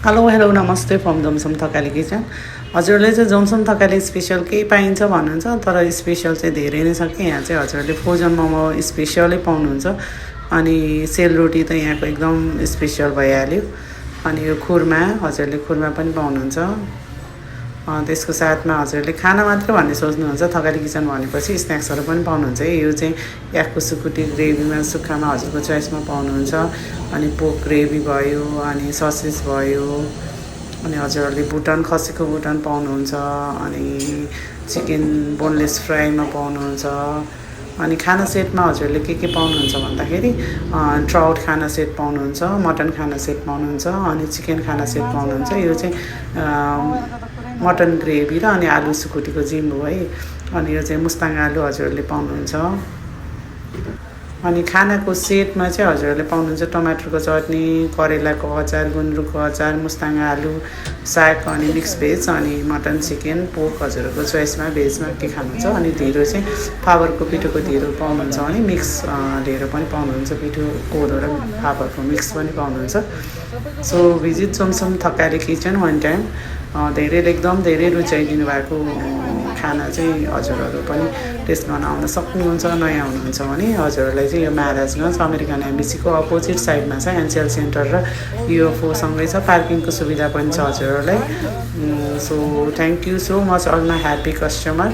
Hello नमस्ते from Jomsom Thakali kitchen. हजुरले चाहिँ जमसम थकाली स्पेसल केही पाइन्छ भन्नुहुन्छ, तर स्पेसल चाहिँ धेरै नै छ कि यहाँ चाहिँ हजुरले फ्रोजन मोमो स्पेसलै पाउनुहुन्छ। अनि सेलरोटी त यहाँको एकदम स्पेसल भइहाल्यो। अनि यो खुर्मा हजुरले खुर्मा पनि पाउनुहुन्छ। त्यसको साथमा हजुरले खाना मात्र भन्ने सोच्नुहुन्छ, थकाली किचन भनेपछि स्न्याक्सहरू पनि पाउनुहुन्छ। यो चाहिँ याकको सुकुटी ग्रेभीमा सुक्खामा हजुरको चोइसमा पाउनुहुन्छ। अनि पोक ग्रेभी भयो, अनि ससेज भयो, अनि हजुरहरूले बुटन खसीको बुटन पाउनुहुन्छ। अनि चिकन बोनलेस फ्राईमा पाउनुहुन्छ। अनि खाना सेटमा हजुरले के पाउनुहुन्छ भन्दाखेरि ट्राउट खाना सेट पाउनुहुन्छ, मटन खाना सेट पाउनुहुन्छ, अनि चिकन खाना सेट पाउनुहुन्छ। यो चाहिँ मटन ग्रेभी र अनि आलु सुकुटीको जिम्बो है। अनि यो चाहिँ मुस्ताङ आलु हजुरहरूले पाउनुहुन्छ। अनि खानाको सेटमा चाहिँ हजुरहरूले पाउनुहुन्छ टमाटरको चटनी, करेलाको अचार, गुन्द्रुकको अचार, मुस्ताङ आलु, साग, अनि मिक्स भेज, अनि मटन चिकन पोक हजुरहरूको चोइसमा भेजमा के खानुहुन्छ। अनि ढिँडो चाहिँ फापरको पिठोको ढिँडो पाउनुहुन्छ भने मिक्स ढिँडो पनि पाउनुहुन्छ, पिठो कोदो र फापरको मिक्स पनि पाउनुहुन्छ। So visit Jomsom Thakali kitchen one time. धेरै रुचाइदिनु भएको खाना चाहिँ हजुरहरू पनि टेस्ट गर्न आउन सक्नुहुन्छ। नयाँ हुनुहुन्छ भने हजुरहरूलाई चाहिँ यो महाराजगञ्ज अमेरिकन एम्बेसीको अपोजिट साइडमा छ, एनसिएल सेन्टर र युएफओ सँगै छ। पार्किङको सुविधा पनि छ हजुरहरूलाई। So thank you so much all my happy customer,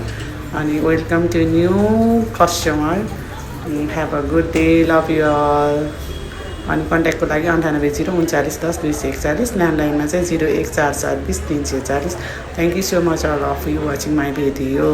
अनि welcome to new customer. Have a good day, love you all. अनि कन्ट्याक्टको लागि 98093910 241, ल्यान्डलाइनमा चाहिँ 014420 340। Thank you so much all of you watching my video.